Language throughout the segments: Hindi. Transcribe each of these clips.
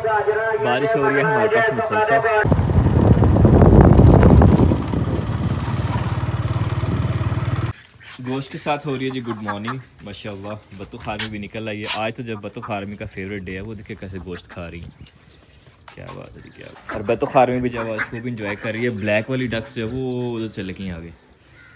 बारिश हो रही है हमारे पास मुसलसल। गोश्त के साथ हो रही है जी गुड मॉर्निंग। माशाल्लाह बतख फार्मी भी निकल आई है आज। तो जब बतख फार्मी का फेवरेट डे है वो देखिए कैसे गोश्त खा रही है। क्या बात है जी क्या बात। और बतख फार्मी भी जब खूब इंजॉय कर रही है। ब्लैक वाली डक्स जो है वो उधर चले गई आगे।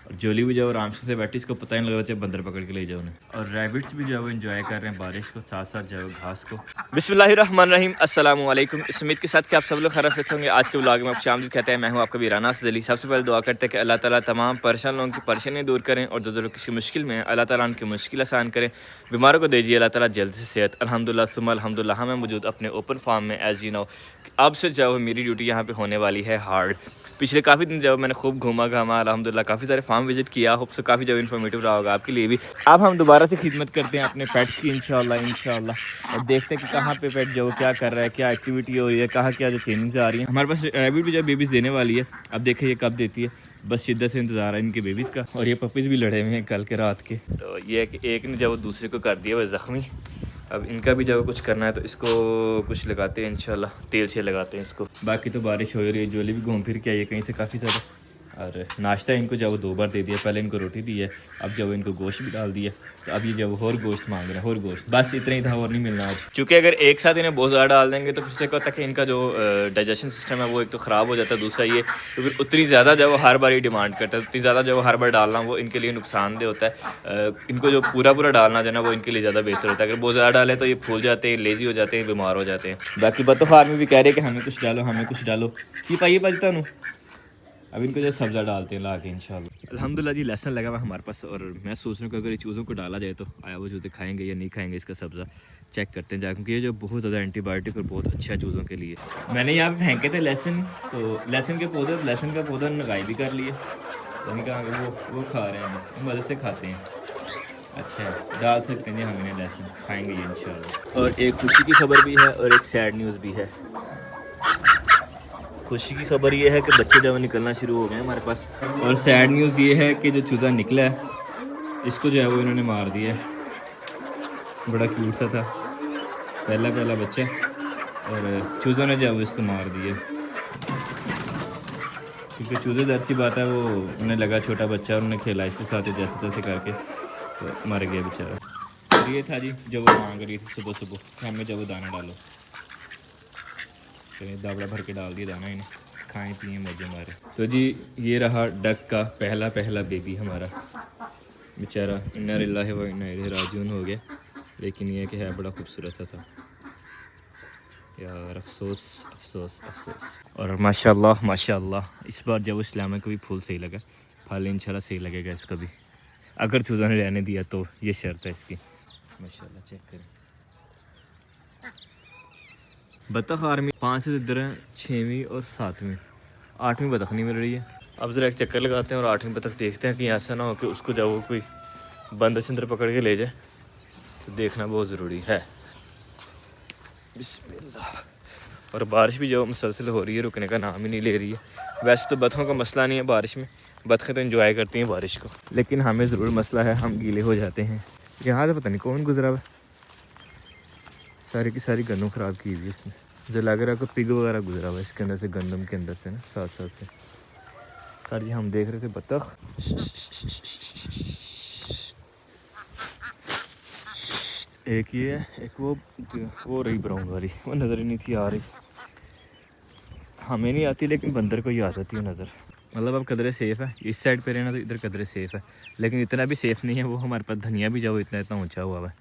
और जोली भी जो आराम से बैठी, इसको पता ही नहीं लग रहा चाहे बंदर पकड़ के ले जाओ उन्हें। और रैबिट्स भी जो है वो एंजॉय कर रहे हैं बारिश को, साथ साथ जो है घास को। बिस्मिल्लाहिर्रहमानिर्रहीम, अस्सलाम वालेकुम। इस उम्मीद के साथ कि आप सब लोग खैरियत होंगे। आज के व्लॉग में आप शामिल कहते हैं, मैं हूं आपका वीराना सदली। सबसे पहले दुआ करते हैं कि अल्लाह ताला तमाम परेशान लोगों की परेशानी दूर करें और जो लोग किसी मुश्किल में हैं अल्लाह ताला उनकी मुश्किल आसान करें। बीमारों को दीजिए अल्लाह ताला जल्द से सेहत। अल्हम्दुलिल्लाह सुम्मा अल्हम्दुलिल्लाह। मैं मौजूद अपने ओपन फार्म में एज यू नो। अब से जो मेरी ड्यूटी यहाँ पे होने वाली है हार्ड। पिछले काफ़ी दिन जब मैंने खूब घूमा घामा अल्हम्दुलिल्लाह, काफ़ी सारे फार्म विजिट किया। होप से काफ़ी जब इन्फॉर्मेटिव रहा होगा आपके लिए भी। अब हम दोबारा से खिदमत करते हैं अपने पेट्स की इंशाल्लाह और देखते हैं कि कहाँ पे पेट जो क्या कर रहा है, क्या एक्टिविटी हो रही है, कहाँ क्या जो चेंजिंग्स आ रही हैं। हमारे पास रैबिट भी जब बेबीज़ देने वाली है, अब देखें ये कब देती है। बस शिद्दत से इंतज़ार है इनके बेबीज़ का। और ये पपीज़ भी लड़े हुए हैं कल के रात के। तो ये है कि एक ने जब दूसरे को कर दिया वो ज़ख्मी। अब इनका भी जब कुछ करना है तो इसको कुछ लगाते हैं इंशाल्लाह, तेल से लगाते हैं इसको। बाकी तो बारिश हो रही है, जोली भी घूम फिर के आई है कहीं से काफ़ी ज़्यादा। और नाश्ता इनको जब 2 बार दे दिया, पहले इनको रोटी दी है, अब जब इनको गोश्त भी डाल दिया। तो अब ये जब और गोश्त मांग रहे हैं, और गोश्त बस इतना ही था और नहीं मिलना आज। चूँकि अगर एक साथ इन्हें बहुत ज़्यादा डाल देंगे तो फिर क्या होता है कि इनका जो डाइजेशन सिस्टम है वो एक तो ख़राब हो जाता है, दूसरा ये तो फिर उतनी ज़्यादा जब वो हर बार ही डिमांड करता है, उतनी ज़्यादा जब वो हर बार डालना वो इनके लिए नुकसानदेह होता है। इनको जो पूरा डालना जो है ना वो इनके लिए ज़्यादा बेहतर होता है। अगर बहुत ज़्यादा डाले तो ये फूल जाते हैं, लेज़ी हो जाते हैं, बीमार हो जाते हैं। बाकी बतख फार्म में भी कह रहे हैं कि हमें कुछ डालो, हमें कुछ डालो। की पाइए बजता नू अब इनको जो सब्ज़ा डालते हैं ला के इंशाल्लाह। अल्हम्दुलिल्लाह जी लेसन लगा हुआ हमारे पास। और मैं सोच रहा हूँ कि अगर ये चूज़ों को डाला जाए तो आया वो चूज़े खाएंगे या नहीं खाएंगे, इसका सब्ज़ा चेक करते हैं जा, क्योंकि ये जो बहुत ज़्यादा एंटीबायोटिक और बहुत अच्छा है चूज़ों के लिए। मैंने यहाँ पे फेंके थे लहसुन, तो लहसुन के पौधे, लहसुन का पौधा लगाई भी कर लिए। तो नहीं कहा वो खा रहे हैं, मज़े से खाते हैं। अच्छा डाल सकते हैं जी हम इन्हें, लहसुन खाएँगे ये इंशाल्लाह। और एक खुशी की खबर भी है और एक सैड न्यूज़ भी है। खुशी की खबर ये है कि बच्चे जब निकलना शुरू हो गए हैं हमारे पास। और सैड न्यूज़ ये है कि जो चूज़ा निकला है इसको जो है वो इन्होंने मार दिया है। बड़ा क्यूट सा था, पहला बच्चा, और चूज़ों ने जो है इसको मार दिया। क्योंकि चूज़े दर सी बात है वो उन्हें लगा छोटा बच्चा और उन्हें खेला इसके साथ जैसे तैसे करके तो मर गया बेचारा। और ये था जी जब वो मांग रही थी सुबह सुबह कि हमें जब वो दाना डालो, तो दावड़ा भर के डाल दिया दाना इन्हें, खाएं पिए मजे मारे। तो जी ये रहा डक का पहला बेबी हमारा। बेचारा इन्ना लिल्लाहि व इन्ना इलैहि राजिऊन हो गया, लेकिन ये कि है बड़ा खूबसूरत सा था यार। अफसोस अफसोस अफसोस। और माशाल्लाह इस बार जब इस्लाम को भी फूल सही लगा, फल इंशाल्लाह सही लगेगा इसको भी, अगर चूज़ा ने रहने दिया तो। ये शर्त है इसकी। माशाल्लाह चेक करें। बतख आर्मी 5 से इधर हैं, 6वीं और 7वीं, 8वीं बतख नहीं मिल रही है। अब ज़रा एक चक्कर लगाते हैं और 8वीं बतख देखते हैं कि ऐसा ना हो कि उसको जब वो कोई बंद चंद्र पकड़ के ले जाए, तो देखना बहुत ज़रूरी है। बिस्मिल्लाह। और बारिश भी जो मुसलसल हो रही है, रुकने का नाम ही नहीं ले रही है। वैसे तो बतखों का मसला नहीं है बारिश में, बतखें तो एंजॉय करती हैं बारिश को, लेकिन हमें ज़रूर मसला है, हम गीले हो जाते हैं। यहाँ से पता नहीं कौन गुजरा हुआ, सारी की सारी गंदम ख़राब की हुई है इसने। मुझे लग रहा है कि पिग वगैरह गुजरा हुआ है इसके अंदर से, गंदम के अंदर से ना, साथ से। सर जी हम देख रहे थे बतख। एक ये है, एक वो रही ब्राउन वाली, वो नज़र ही नहीं थी आ रही। हमें नहीं आती लेकिन बंदर को ही आ जाती है नज़र। मतलब अब कदरे सेफ़ है, इस साइड पे रहना तो इधर कदरे सेफ़ है, लेकिन इतना भी सेफ़ नहीं है। वो हमारे पास धनिया भी जाओ इतना ऊंचा हुआ है,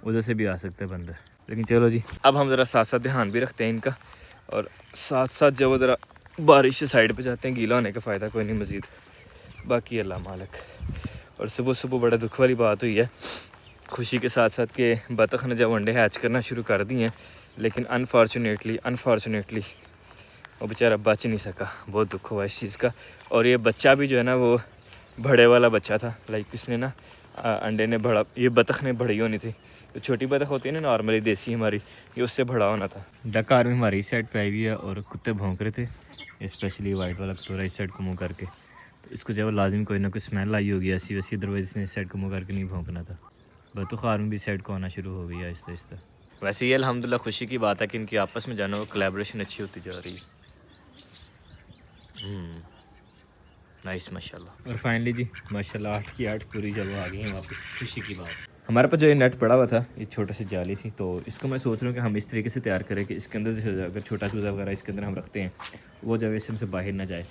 उधर से भी आ सकते हैं बंदर। लेकिन चलो जी अब हम ज़रा साथ साथ ध्यान भी रखते हैं इनका, और साथ साथ जब ज़रा बारिश से साइड पे जाते हैं, गीला होने का फ़ायदा कोई नहीं मज़ीद, बाकी अल्लाह मालिक। और सुबह बड़ा दुख वाली बात हुई है, खुशी के साथ साथ कि बतख ने जब अंडे हैच करना शुरू कर दिए हैं, लेकिन अनफॉर्चुनेटली वो बेचारा बच नहीं सका। बहुत दुख हुआ इस चीज़ का। और ये बच्चा भी जो है ना वो बड़े वाला बच्चा था, लाइक इसने ना अंडे ने बड़ा, ये बतख ने बड़ी होनी थी, तो छोटी बतख होती है ना नॉर्मली देसी हमारी, ये उससे बड़ा होना था। डक आर्मी हमारी इस साइड पे आई हुई है और कुत्ते भौंक रहे थे, स्पेशली वाइट वाला कटोरा इस साइड को मुँह करके। तो इसको जब लाजिम कोई ना कोई स्मेल आई होगी ऐसी वैसी, अदरवाइज इसने इस साइड को मुँह करके नहीं भौंकना था। बतख आर्मी भी इस साइड को आना शुरू हो गई है आहिस्ता आहिस्ता। वैसे ये अल्हम्दुलिल्लाह खुशी की बात है कि इनकी आपस में जाना वो कोलैबोरेशन अच्छी होती जा रही है। नाइस माशाल्लाह। और फाइनली जी माशाल्लाह 8 की 8 पूरी जब आ गई हैं वापस, खुशी की बात। हमारे पास जो ये नेट पड़ा हुआ था ये छोटा सी जाली सी, तो इसको मैं सोच रहा हूँ कि हम इस तरीके से तैयार करें कि इसके अंदर जैसे अगर छोटा चूज़ा वगैरह इसके अंदर हम रखते हैं वो जब इसमें से बाहर ना जाए,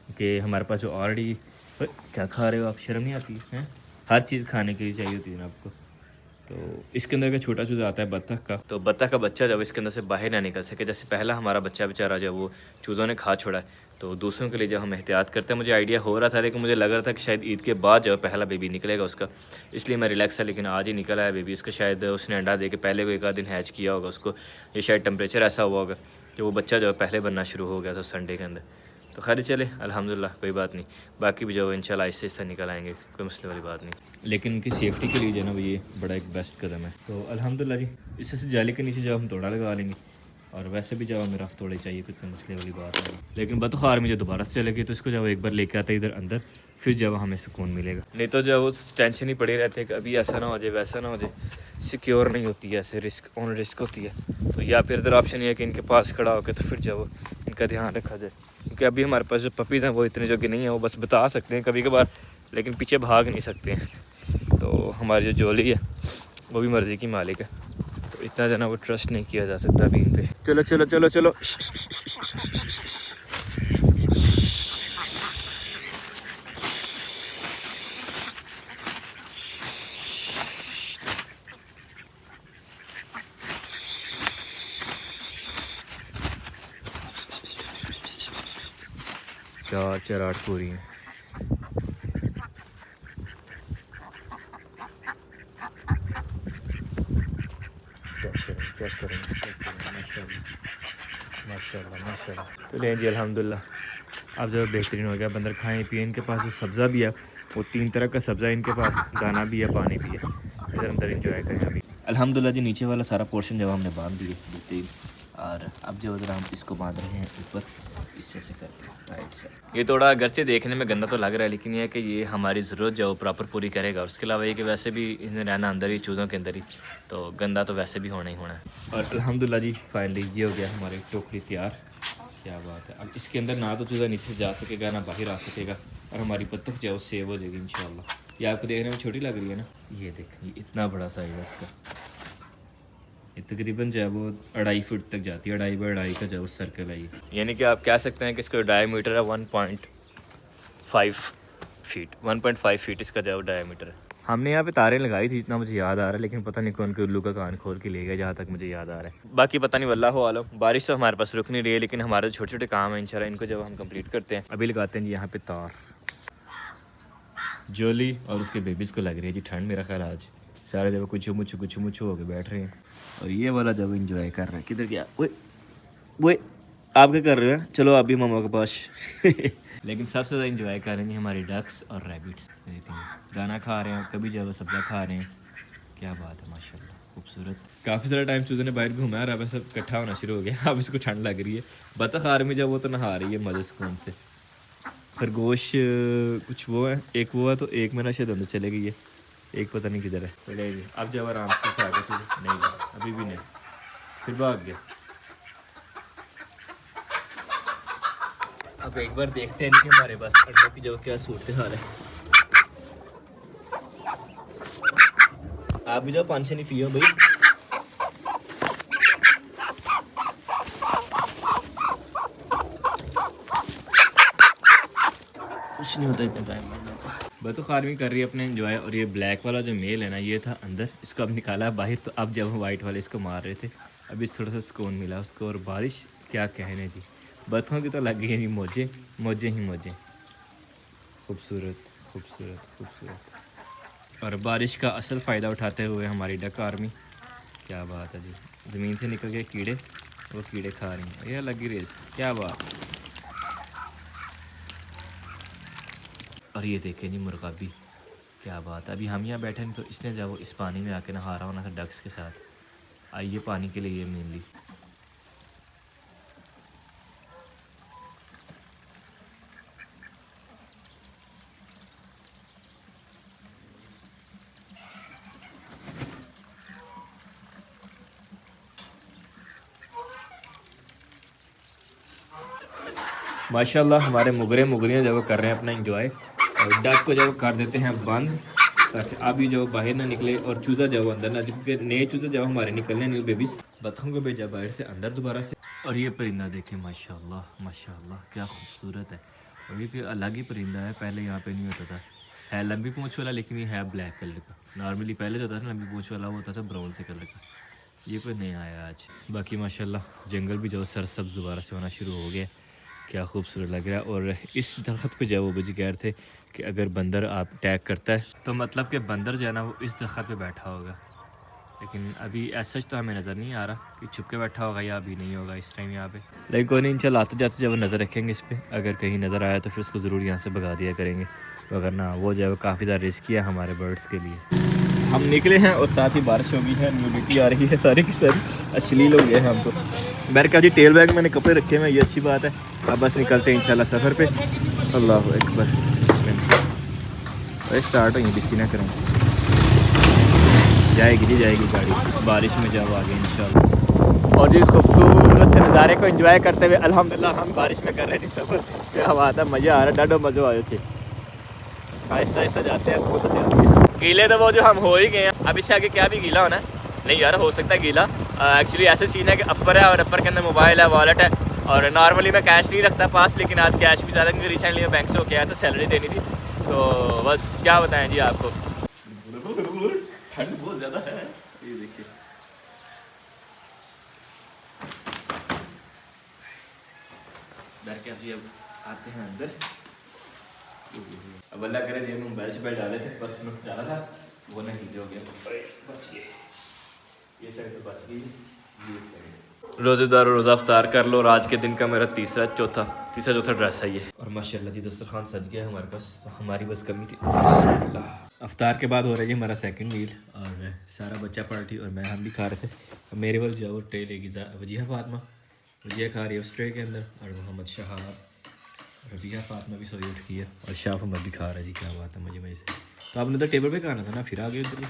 क्योंकि हमारे पास जो ऑलरेडी क्या खा रहे हो आप, शर्म नहीं आती है? हर चीज़ खाने के लिए चाहिए होती है ना आपको। तो इसके अंदर का छोटा चूज़ा आता है बत्तख का, तो बत्तख का बच्चा जब इसके अंदर से बाहर ना निकल सके, जैसे पहला हमारा बच्चा बेचारा जब वो चूज़ों ने खा छोड़ा है, तो दूसरों के लिए जब हम एहतियात करते हैं, मुझे आइडिया हो रहा था लेकिन मुझे लग रहा था कि शायद ईद के बाद जो पहला बेबी निकलेगा उसका, इसलिए मैं रिलैक्स था। लेकिन आज ही निकला है बेबी उसका, शायद उसने अंडा दे के पहले को एक आध दिन हैच किया होगा उसको, ये शायद टेम्परेचर ऐसा हुआ होगा कि वो बच्चा जो पहले बनना शुरू हो गया था संडे के अंदर। तो खैर चले अल्हम्दुलिल्लाह, कोई बात नहीं, बाकी भी जो इंशाल्लाह आहिस्ते आहिस्ते निकल आएंगे, कोई मसले वाली बात नहीं। लेकिन उनकी सेफ्टी के लिए जो है ना वो ये बड़ा एक बेस्ट कदम है। तो अल्हम्दुलिल्लाह जी, इससे से जाली के नीचे जब हम तोड़ा लगा लेंगे, और वैसे भी जब हमें रफ तोड़े चाहिए तो कोई मसले वाली बात नहीं। लेकिन बतखार में जो दोबारा से चलेगी तो इसको जब एक बार लेके आते इधर अंदर, फिर जब हमें सुकून मिलेगा। नहीं तो जब वो टेंशन ही पड़ी रहती है कि अभी ऐसा ना हो जाए वैसा ना हो जाए, सिक्योर नहीं होती है, ऐसे रिस्क ऑन रिस्क होती है। तो या फिर इधर ऑप्शन ये है कि इनके पास खड़ा होकर तो फिर जब इनका ध्यान रखा जाए, क्योंकि अभी हमारे पास जो पपीज़ हैं वो इतने जोगे नहीं हैं, वो बस बता सकते हैं कभी कभार, लेकिन पीछे भाग नहीं सकते हैं। तो हमारी जो जोली है वो भी मर्ज़ी की मालिक है, तो इतना जना वो ट्रस्ट नहीं किया जा सकता अभी इन पे। चलो चलो चलो चलो, चार चार 8 पूरी हैं। चेक करें माशाल्लाह माशाल्लाह। तो लें जी अल्हम्दुलिल्लाह, अब जो बेहतरीन हो गया, बंदर खाएं पिए। इनके पास जो सब्ज़ा भी है वो 3 तरह का सब्ज़ा है इनके पास, दाना भी है पानी भी है, इधर अंदर इंजॉय करें अभी। अल्हम्दुलिल्लाह जी, नीचे वाला सारा पोर्शन जब हमने बांध दिए बेहतरीन, और अब जो उधर हम इसको बांध रहे हैं ऊपर इससे से करके राइट से। ये थोड़ा घर से देखने में गंदा तो लग रहा है, लेकिन ये है कि ये हमारी ज़रूरत जो प्रॉपर पूरी करेगा। और उसके अलावा ये कि वैसे भी इन्हें रहना अंदर ही, चूज़ों के अंदर ही, तो गंदा तो वैसे भी होना ही होना है। और अल्हम्दुलिल्लाह जी फाइनली ये हो गया हमारी टोकरी तैयार। क्या बात है, अब इसके अंदर ना तो चूज़ा नीचे जा सकेगा ना बाहर आ सकेगा, और हमारी बत्तख जो है वो सेव हो जाएगी इंशाल्लाह। ये आपको देखने में छोटी लग रही है ना, ये देखें इतना बड़ा साइज़ है इसका, ये तकरीबन जो है वो 2.5 फुट तक जाती है, 2.5 बाई 2.5 का जो है वो सर्कल है ये, यानी कि आप कह सकते हैं कि इसका डायमीटर है 1.5 फीट, 1.5 फीट इसका जो है वो डायमीटर है। हमने यहाँ पे तारें लगाई थी जितना मुझे याद आ रहा है, लेकिन पता नहीं कौन के उल्लू का कान खोल के ले गया, जहाँ तक मुझे याद आ रहा है। बाकी पता नहीं, वल्लाहु आलम। बारिश तो हमारे पास रुक नहीं रही है, लेकिन हमारे जो छोटे छोटे काम हैं इंशाल्लाह इनको जब हम कंप्लीट करते हैं, अभी लगाते हैं जी यहाँ पे तार। जोली और उसके बेबीज़ को लग रही है जी ठंड, मेरा ख्याल आज सारे जब कुछ मुच्छू होकर बैठ रहे हैं, और ये वाला जब इंजॉय कर रहा है। किधर गया वो आप क्या कर रहे हो? चलो आप भी मामा के पास। लेकिन सबसे ज़्यादा इंजॉय कर रहे हैं हमारी डक्स और रैबिट्स, दाना खा रहे हैं, कभी जब सब्ज़ा खा रहे हैं। क्या बात है माशाल्लाह, खूबसूरत। काफ़ी ज़्यादा टाइम चूज़े ने बाहर घूमा और अब सब इकट्ठा होना शुरू हो गया। अब इसको ठंड लग रही है। बतख आर्मी जब वो तो नहा रही है मज़े सुकून से। खरगोश कुछ वो है, एक वो है तो एक मेरा शायद अंदर चले गई है, एक पता नहीं किधर है। चलेगी अब जब आराम से खा के नहीं, अभी भी नहीं, फिर भाग गया। अब एक बार देखते हैं कि हमारे पास अंडों की जो क्या सूरत हाल है। आप भी जाओ, पानी से नहीं पियो भाई। कुछ नहीं होता इतना टाइम में। बतख आर्मी कर रही है अपने एंजॉय। और ये ब्लैक वाला जो मेल है ना, ये था अंदर, इसको अब निकाला है बाहर। तो अब जब हम वाइट वाले इसको मार रहे थे, अभी थोड़ा सा सुकून मिला उसको। और बारिश क्या कहने जी, बतखों की तो लग गई है जी मौजें, मौजें ही मौजें। खूबसूरत खूबसूरत खूबसूरत। और बारिश का असल फ़ायदा उठाते हुए हमारी डक आर्मी, क्या बात है जी, ज़मीन से निकल गए कीड़े, वो कीड़े खा रही हैं, ये लगी रेस, क्या बात। और ये देखें जी मुर्गाबी, क्या बात है। अभी हम यहाँ बैठे हैं तो इसने जब वो इस पानी में आके नहा रहा होना था डक्स के साथ, आइए पानी के लिए ये मेनली। माशाल्लाह हमारे मुगरे मुगरियाँ जब वो कर रहे हैं अपना इंजॉय, और डक को जब कर देते हैं बंद ताकि अभी जो बाहर ना निकले और चूज़ा जब अंदर ना, क्योंकि नए चूज़े जब हमारे निकलने न्यू बेबीज बतखों को भेजा बाहर से अंदर दोबारा से। और ये परिंदा देखें माशाल्लाह माशाल्लाह क्या खूबसूरत है। और ये कोई अलग ही परिंदा है, पहले यहाँ पे नहीं होता था। है लंबी पूँछ वाला लेकिन ये है ब्लैक कलर का। नॉर्मली पहले जो होता था लंबी पूँछ वाला वो होता था ब्राउन से कलर का। ये कोई नया आया आज। बाकी माशाल्लाह जंगल भी जो सरसब्ज़ दोबारा से होना शुरू हो गया, क्या खूबसूरत लग रहा है। और इस दरख्त पे जो वो मुझे कह रहे थे कि अगर बंदर आप अटैक करता है तो मतलब कि बंदर जो है ना वो इस दरख्त पे बैठा होगा, लेकिन अभी ऐसा तो हमें नज़र नहीं आ रहा कि छुप के बैठा होगा या अभी नहीं होगा इस टाइम यहाँ पे। लेकिन कोई नहीं, इंशाल्लाह आते जाते जब नज़र रखेंगे इस पर, अगर कहीं नज़र आया तो फिर उसको ज़रूर यहाँ से भगा दिया करेंगे, वरना वो जो है काफ़ी ज़्यादा रिस्की है हमारे बर्ड्स के लिए। हम निकले हैं और साथ ही बारिश हो गई है, न्यूडिटी आ रही है, सारी की सारी अश्लील हो गए हैं हम तो। मेरे का जी टेल बैग मैंने कपड़े रखे हुए हैं, ये अच्छी बात है। अब बस निकलते हैं इंशाल्लाह सफ़र पे। अल्लाह अकबर, अरे स्टार्ट हो बिस्ती ना करें, जाएगी जी जाएगी गाड़ी इस बारिश में जब आगे इंशाल्लाह। और जी इस खूबसूरत नज़ारे को एंजॉय करते हुए अल्हम्दुलिल्लाह हम बारिश में कर रहे थे सफ़र। क्या बात है, मज़ा आ रहा है, डाडो मज़ो आयो थे। आहिस्ता आहिस्ता जाते हैं, बहुत अच्छा है। गीले तो वो जो हम हो ही गए हैं, अब इससे आगे क्या भी गीला होना है नहीं यार, हो सकता है गीला। एक्चुअली ऐसे सीन है कि अपर है और अपर के अंदर मोबाइल है, वॉलेट है, और नॉर्मली मैं कैश नहीं रखता पास, लेकिन आज कैश भी ज़्यादा, क्योंकि रिसेंटली मैं बैंक से होके आया था, सैलरी देनी थी, तो बस क्या बताएं जी आपको, ठंड बहुत ज़्यादा है। ये देखिए डर के जी अब आते हैं अंदर। अब अल्लाह करे जेब में मोबाइल से डाले थे, बस मस्त डाला था वो ना हीट हो गया, बच गए, ये साइड तो बच गई, ये साइड। रोज़ेदार रोज़ा अफ्तार कर लो, और आज के दिन का मेरा तीसरा चौथा ड्रेस है ये। और माशाल्लाह जी दस्तरखान सज गया है हमारे पास, तो हमारी बस कमी थी। अफ्तार के बाद हो रहा है जी हमारा सेकंड मील, और सारा बच्चा पार्टी और मैं हम भी खा रहे थे। मेरे वाल जो वो ट्रे लेगी वजीहा फातिमा, वजीहा खा रही है उस ट्रे के अंदर, और मोहम्मद शहाब, रबिया फातिमा भी सोई उठ की है, और शाफ हम भी खा रहा है जी। क्या बात है, मज़े से। तो आपने तो टेबल पे खाना था ना, फिर आ गए उधर।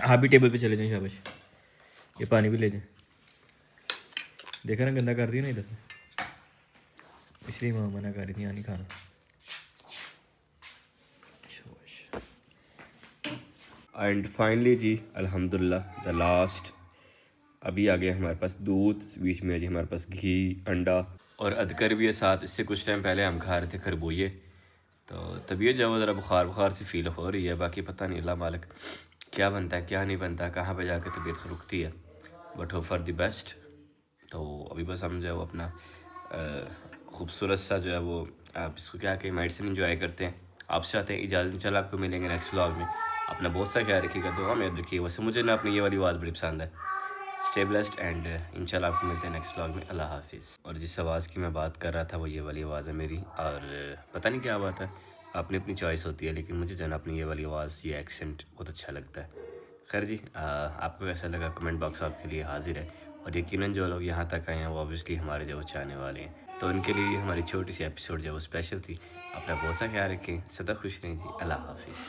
आप भी टेबल पे चले जाएं, शाबाश। ये पानी भी ले जाएं, देखा ना गंदा कर दिया ना इधर से, इसलिए माँ मना कर रही थी यहाँ नहीं खाना। एंड फाइनली जी अल्हम्दुलिल्लाह द लास्ट, अभी आ गया हमारे पास दूध, बीच में जी हमारे पास घी, अंडा और अदकर भी है साथ। इससे कुछ टाइम पहले हम खा रहे थे खरबूजे, तो तबीयत जो ज़रा बुखार सी फील हो रही है। बाकी पता नहीं अल्लाह मालिक क्या बनता है क्या नहीं बनता, कहाँ पे जाकर तबीयत रुकती है, but hope for the best. तो अभी बस हम जो है वो अपना खूबसूरत सा जो है वो आप इसको क्या कहें मेडिसिन इंजॉय करते हैं। आपसे चाहते हैं इजाज़त, इंशाल्लाह आपको मिलेंगे नेक्स्ट व्लॉग में। अपना बहुत सा ख्याल रखिएगा, दुआ में रखिएगा। वैसे मुझे ना अपनी ये वाली आवाज़ बड़ी पसंद है। स्टे ब्लेस्ड एंड इंशाल्लाह आपको मिलते हैं नेक्स्ट व्लॉग में। अल्लाह हाफिज़। और जिस आवाज़ की मैं बात कर रहा था वो ये वाली आवाज़ है मेरी, और पता नहीं क्या बात है, अपनी अपनी चॉइस होती है, लेकिन मुझे जो है अपनी ये वाली आवाज़, ये एक्सेंट बहुत अच्छा लगता है। खैर जी आपको कैसा लगा, कमेंट बॉक्स आपके लिए हाजिर है। और यकीनन जो लोग यहाँ तक आए हैं वो ऑब्वियसली हमारे जो चाहने वाले हैं, तो उनके लिए हमारी छोटी सी एपिसोड जो वो स्पेशल थी। अपना बहुत सा ख्याल रखें, सदा खुश रहें जी। अल्लाह हाफिज़।